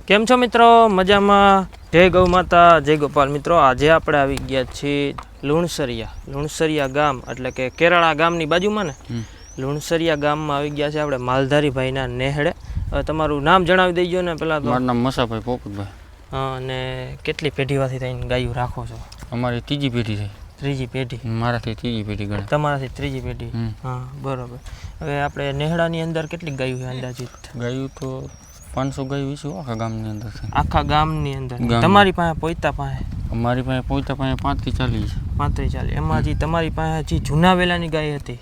કેમ છો મિત્રો? મજામાં? જય ગૌ માતા, જય ગોપાલ. મિત્રો આજે આપણે આવી ગયા છીએ લુણસરિયા ગામ, એટલે કે કેરાળા ગામની બાજુમાં ને લુણસરિયા ગામમાં આવી ગયા છે આપણે માલધારી ભાઈના નેહડે. તમારું નામ જણાવી દઈજો ને પેલા તો. મારું નામ મસાભાઈ પોપટભાઈ. હા, અને કેટલી પેઢીવાથી થઈને ગાયું રાખો છો? અમારી ત્રીજી પેઢી છે. ત્રીજી પેઢી? મારાથી ત્રીજી પેઢી ગણે. તમારાથી ત્રીજી પેઢી? હા, બરોબર. હવે આપણે નેહડાની અંદર કેટલી ગાયું છે અંદાજિત? ગાયું તો 500 ગાયું વિશે આખા ગામની અંદર છે. આખા ગામની અંદર? તમારી પાસે પોઈતા પાસે? અમારી પાસે પોઈતા પાસે 35 થી 40 છે. 35 40. એમાં જે તમારી પાસે જે જૂના વેલાની ગાય હતી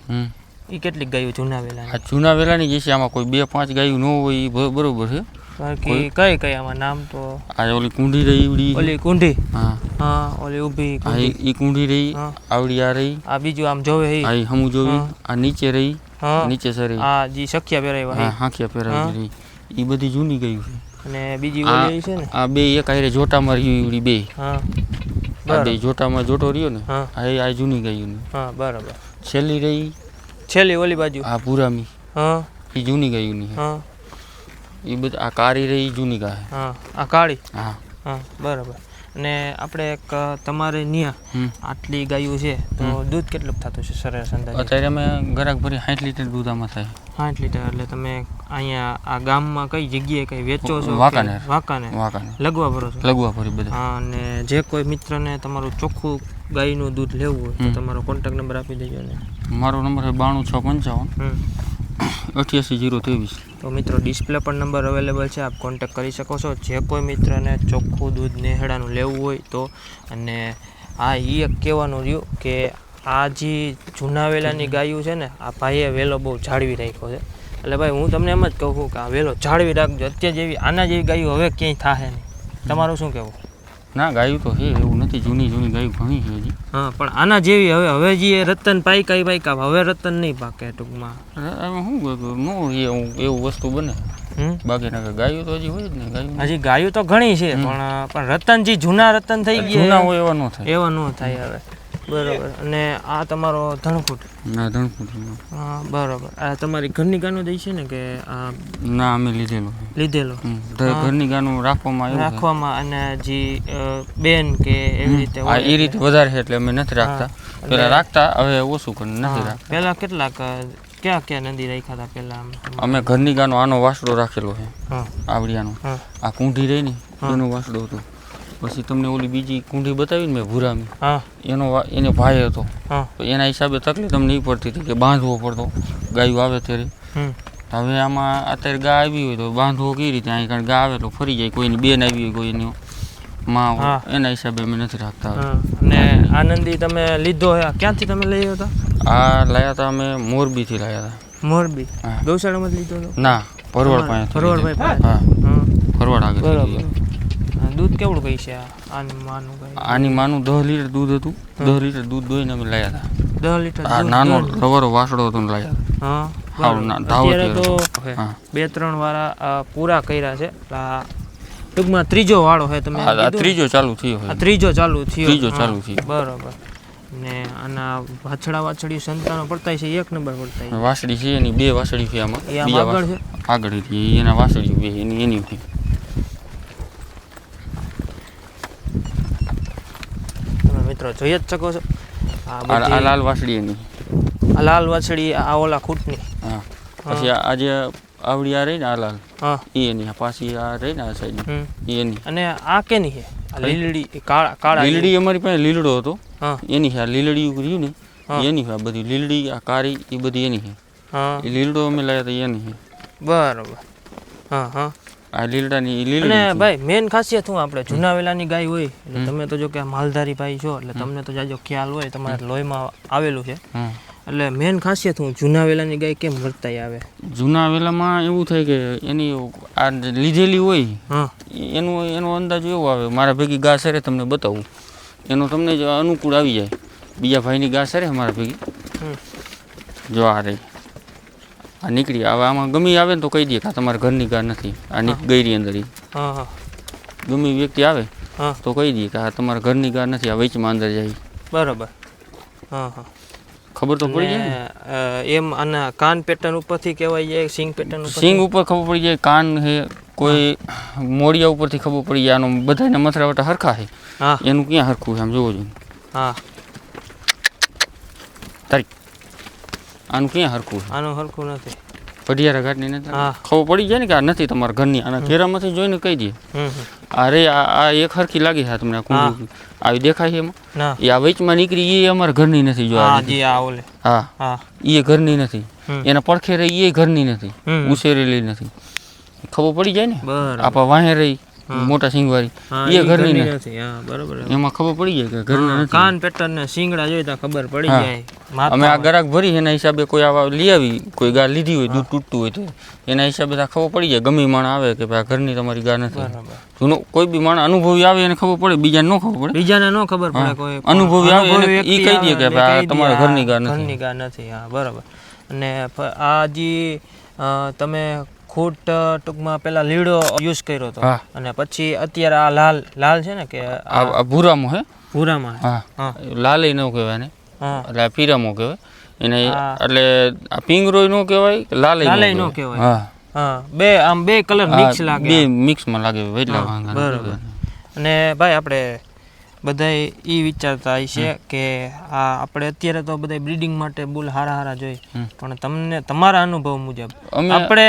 એ કેટલી ગાયું જૂના વેલાની? આ જૂના વેલાની જે છે આમાં કોઈ 2-5 ગાયું ન હોય એ બરોબર છે. બાકી કઈ કઈ આમાં નામ તો? આ ઓલી કુંડી રહી ઈવડી. ઓલી કુંડી? હા હા, ઓલી ઊભી કુંડી. ઈ કુંડી રહી, આવડી આ રહી. આ બીજું આમ જોવે હે? આ હમુ જોવી. આ નીચે રહી, નીચે સરી. આ જે સખિયા પહેરાવ્યા હે? હા, હાંખિયા પહેરાવી રહી. ઈ બધી જૂની ગાયું છે. અને બીજી ઓલી છે ને આ બે એક આરે જોટામાં રહી ઈવડી બે. હા, બરાબર. જોટામાં જોટો રહ્યો ને આ જૂની ગાયું. હા, બરાબર. છેલ્લી રહી, છેલ્લી ઓલી બાજુ આ પુરામી. હા, એ જૂની ગાયું. હા, એ બધી આ કાળી રહી જૂની ગાય. હા, આ કાળી. હા હા, બરાબર. અને આપણે એક તમારે ન્યા આટલી ગાયું છે તો દૂધ કેટલું થતું છે સરેરાશ અંદાજે? અત્યારે અમે ગરાક ભરી 60 લીટર દૂધ આમાં થાય. 60 લીટર. એટલે તમે અહીંયા આ ગામમાં કઈ જગ્યાએ કઈ વેચો છો? વાંકાને લગવા ભરો છો? લગવા ભરી બધા. હા, અને જે કોઈ મિત્રને તમારું ચોખ્ખું ગાયનું દૂધ લેવું હોય તો તમારો કોન્ટેક્ટ નંબર આપી દેજો ને. મારો નંબર છે 92655 88 023. તો મિત્રો ડિસ્પ્લે પર નંબર અવેલેબલ છે, આપ કોન્ટેક્ટ કરી શકો છો જે કોઈ મિત્રને ચોખ્ખું દૂધ નેહડાનું લેવું હોય તો. અને આ એ એક કહેવાનું રહ્યું કે આ જે જૂના વેલાની ગાયું છે ને આ ભાઈએ વેલો બહુ જાળવી રાખ્યો છે. એટલે ભાઈ હું તમને એમ જ કહું છું કે આ વેલો જાળવી રાખજો. અત્યારે જેવી આના જેવી ગાયું હવે ક્યાંય થાય નહીં. તમારું શું કહેવું? ના, ગાયું તો છે, એવું નથી. જૂની ગાયું ઘણી છે હજી. હા, પણ આના જેવી હવે જે રતન પાઈકા હવે રતન નહીં પાકે ટૂંકમાં. શું એવું વસ્તુ બને બાકી ના ગાયું તો હજી હોય જ ને. હજી ગાયું તો ઘણી છે પણ રતન જે જૂના રતન થઈ ગયા જૂના હોય એવા ન થાય. એવા ન થાય હવે. બરોબર. અને આ તમારો ધણકૂટ? ના, ધણકૂટ. હા, બરોબર. આ તમારી ઘરની ગાનો દઈ છે ને કે આ? ના, અમે લીધેલો. ઘરની ગાનું રાખવામાં અને જે બેન કે એવી રીતે એ રીતે વધારે છે એટલે અમે નથી રાખતા. પેલા રાખતા, હવે ઓછું કરીને નથી રાખતા. પેલા કેટલાક ક્યાં નદી રાખ્યા હતા પેલા? અમે ઘરની ગાનો આનો વાસડો રાખેલો છે, આવડિયાનો. આ કુંઢી રહી ને એનો વાસડો હતો. પછી તમને ઓલી બીજી કુંઢી બતાવી ને મેં ભૂરામી, એનો ભાઈ હતો. તો એના હિસાબે તકલીફ તમને એ પડતી હતી કે બાંધવો પડતો ગાયું આવે ત્યારે. હવે આમાં અત્યારે ગા આવી હોય તો બાંધવો કઈ રીતે? અહીં કારણ ગા આવે તો ફરી જાય, કોઈની બેન આવી હોય, કોઈની માં હોય, એના હિસાબે અમે નથી રાખતા. અને આનંદી તમે લીધો ક્યાંથી તમે લઈ આવ્યા હતા? આ લાયા હતા અમે મોરબીથી લાયા હતા. મોરબી ગૌશાળામાં લીધો હતો? ના, ભરવાડ પાસે. ભરવાડ પાસે? હા, ભરવાડ આગળ. બરાબર. દૂધ કેવડું કઈ છે આની માનું 10 લીટર દૂધ હતું. 10 લીટર દૂધ દોઈને અમે લાયા હતા. 10 લીટર? આ નાનો રવરો વાસડો હતો ને લાયા હતા. અત્યારે તો 2-3 વાળા પૂરા કર્યા છે. ટૂંકમાં ત્રીજો વાળો છે તમે? ત્રીજો ચાલુ થયો. ત્રીજો ચાલુ થયો. બરોબર. ને આના વાછડી સંતાનો પડતા છે? એક નંબર પડતા વાસળી છે એની 2 વાસળી છે આમાં. આગળ છે? આગળ હતી એના વાસળી 2 એની છે. મિત્રો જોઈ જ શકો છો આ લાલ વાસળી એની. આ લાલ વાસળી આ ઓલા ખૂટની? હા. પછી આ જે આવડી આ રહી ને આ લાલ એની, પાછી આ રહી ને આ સાઈડ એની. અને આ કેની છે? લીલડી કાળા? લીલડી અમારી પાસે લીલડો હતો એની છે. આ લીલડી રહ્યું ને એની છે. બધી લીલડી આ કાળી એ બધી એની છે. એ લીલડો અમે લાવ્યા હતા એની છે. બરોબર. હા હા. આ લીલડાની લીલડી. અને ભાઈ મેન ખાસિયત શું, આપણે જૂના વેલાની ગાય હોય એટલે તમે તો જો કે માલધારી ભાઈ છો એટલે તમને તો જાજો ખ્યાલ હોય, તમારા લોહીમાં આવેલું છે. એટલે મેન ખાસિયત હું જૂના વેલાની ગાય કેમ વર્તાય આવે? જૂના વેલામાં એવું થાય કે એની આ લીધેલી હોય એનો અંદાજ એવો આવે. મારા ભેગી ગા સરે તમને બતાવું, એનો તમને જ અનુકૂળ આવી જાય. બીજા ભાઈની ગા સરે મારા ભેગી, જો આ રહી આ નીકળી. હવે આમાં ગમી આવે ને તો કહી દે કે તમારા ઘરની ગા નથી, આ ગઈરી અંદર. ગમી વ્યક્તિ આવે તો કહી દઈએ કે આ તમારા ઘરની ગા નથી, આ વેચમાં અંદર જાય. બરાબર. હા હા, ખબર તો પડી જાય એમ. આના કાન પેટર્ન ઉપરથી કહેવાય જાય, સિંગ પેટર્ન ઉપર? સિંગ ઉપર ખબર પડી જાય. કાન હે કોઈ મોડિયા ઉપરથી ખબર પડી જાય આનો બધાને મથરાવટા હરખા છે હા એનું ક્યાં હરખું છે આમ જોવો જોઈએ હા તારી આનું ક્યાં હરખું છે આનું હરખું નથી પઢિયારા ઘાટની નથી હા. ખબર પડી જાય ને કે આ નથી તમારા ઘરની આના ઘેરામાંથી જોઈને કહી દે અરે આ એક હરખી લાગી છે તમને આ કુંડી આવી દેખાય છે એમાં ના એ આ વચમાં નીકળી એ અમારા ઘરની નથી જો હા જી આ ઓલે હા હા એ ઘરની નથી એના પડખે રહી એ ઘરની નથી ઉછેરેલી નથી ખબર પડી જાય ને બરાબર આપણા વાહે રહી મોટા સિંગવારી એ ઘરની નથી હા બરાબર એમાં ખબર પડી જાય કે ઘરની નથી કાન પેટર્ન ને શિંગડા જોઈ તો ખબર પડી જાય અમે આ ગરાક ભરી એના હિસાબે કોઈ આવા લઈ આવી કોઈ ગા લીધી હોય દૂધ તૂટતું હોય તો એના હિસાબે તો ખબર પડી જાય ગમે માણસ આવે કે ભાઈ આ ઘરની તમારી ગા નથી જૂનો કોઈ બી માણસ અનુભવી આવે એને ખબર પડે બીજાને ન ખબર પડે બીજાને ન ખબર પડે કોઈ અનુભવી આવે એને ઈ કહી દે કે ભાઈ આ તમારા ઘરની ગા નથી હા બરાબર અને આ જે તમે ખૂટ ટૂંકમાં પેલા લીડો યુઝ કર્યો હતો અને પછી અત્યારે આ લાલ છે ને કે આ ભૂરામાં હે ભૂરામાં હા લાલ ન કહેવાય ને એટલે પીરામો કહેવાય એને એટલે આ પિંગરોય ન કહેવાય લાલ ન કહેવાય હા બે કલર મિક્સ લાગે બે મિક્સમાં લાગે એટલા વાંગા બરાબર અને ભાઈ આપણે બધાય એ વિચારતા છે કે આ આપણે અત્યારે તો બધા બ્રીડિંગ માટે બુલ હારા જોઈ પણ તમને તમારા અનુભવ મુજબ આપણે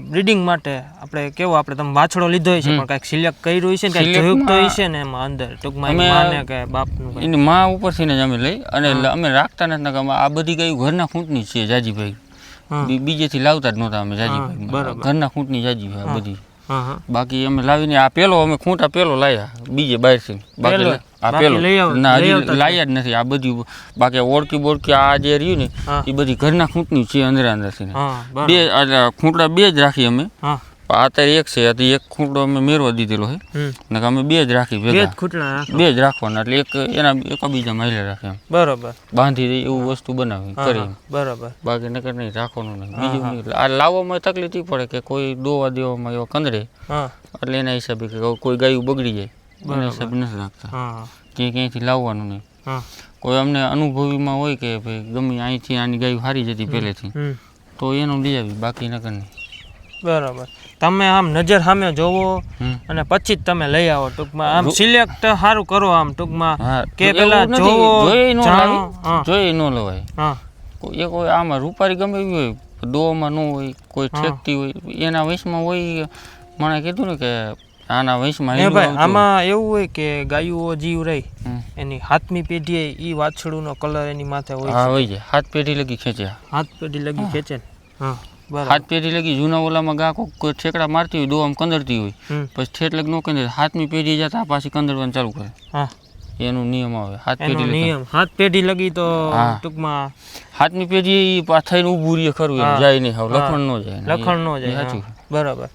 બ્રીડિંગ માટે આપણે કેવો આપણે તમે વાછડો લીધો હોય છે પણ કાંઈક સિલેક્ટ કર્યું છે ને કાંઈક જોયું તો હોય છે ને એમાં અંદર ટૂંકમાં માને કે બાપનું એની માં ઉપરથી જ અમે લઈ અને અમે રાખતા નથી આ બધી કઈ ઘરના ખૂંટની છે જાજીભાઈ બીજેથી લાવતા જ નહોતા અમે જાજીભાઈ ઘરના ખૂંટની જાજી આ બધી બાકી અમે લાવીને આ પેલો અમે ખૂંટા પેલો લાવ્યા બીજે બહારથી બાકી આ પેલો ના હજી લાવ્યા જ નથી આ બધી બાકી ઓળખી બોળખી આ જે રહ્યું ને એ બધી ઘરના ખૂંટની છે અંદરથી બે ખૂંટડા બે જ રાખી અમે અત્યારે એક છે એક ખૂંટડો અમે મેળવા દીધેલો છે ને અમે બે જ રાખી બે જ રાખવાના એટલે એક એના એકબીજા મહિલા રાખે એમ બરોબર બાંધી દઈ એવું વસ્તુ બનાવી કરી બરોબર બાકી નકર નહીં રાખવાનું નહીં બીજું નહીં આ લાવવામાં તકલીફ એ પડે કે કોઈ દોવા દેવામાં એવા કંદડે એટલે એના હિસાબે કે કોઈ ગાયું બગડી જાય એના હિસાબે નથી રાખતા ક્યાંયથી લાવવાનું નહીં કોઈ અમને અનુભવીમાં હોય કે ભાઈ ગમે અહીંથી આની ગાયું હારી જતી પહેલેથી તો એનું લઈ આવી બાકી નકર નહીં બરાબર તમે આમ નજર સામે જોવો અને પછી જ તમે લઈ આવો ટૂંકમાં આમ સિલેક્ટ સારું કરો આમ ટૂંકમાં કે પેલા જોવો જોઈ ન લવાય કોઈ આમાં રૂપારી ગમે એવી હોય દોવામાં ન હોય કોઈ ઠેકતી હોય એના વયસમાં હોય મને કીધું ને કે આના વયસમાં ભાઈ આમાં એવું હોય કે ગાયું જીવ રહી એની હાથમી પેઢી એ વાછડુંનો કલર એની માથે હોય હા હોય છે હાથ પેઢી લગી ખેંચે હાથ પેઢી લગી ખેંચે ને હા હાથ પેઢી લગી જૂના ઓલામાં ગા કોઈ ઠેકડા મારતી હોય દોવામાં કંદરતી હોય પછી ઠેઠ લગ ન કંદર હાથમી પેઢી જતા પાછી કંદરવાનું ચાલુ કરે એનું નિયમ આવે હાથ પેઢી નિયમ હાથ પેઢી લગી તો ટૂંકમાં હાથની પેઢી થઈને ઊભું રહીએ ખરું જાય નહીં હવે લખણ ન જાય સાચું બરાબર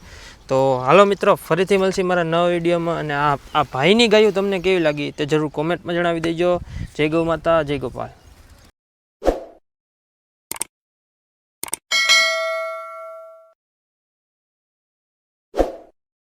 તો હાલો મિત્રો ફરીથી મળશે મારા નવા વિડીયોમાં અને આ ભાઈની ગાયું તમને કેવી લાગી તે જરૂર કોમેન્ટમાં જણાવી દેજો જય ગૌ માતા જય ગોપાલ.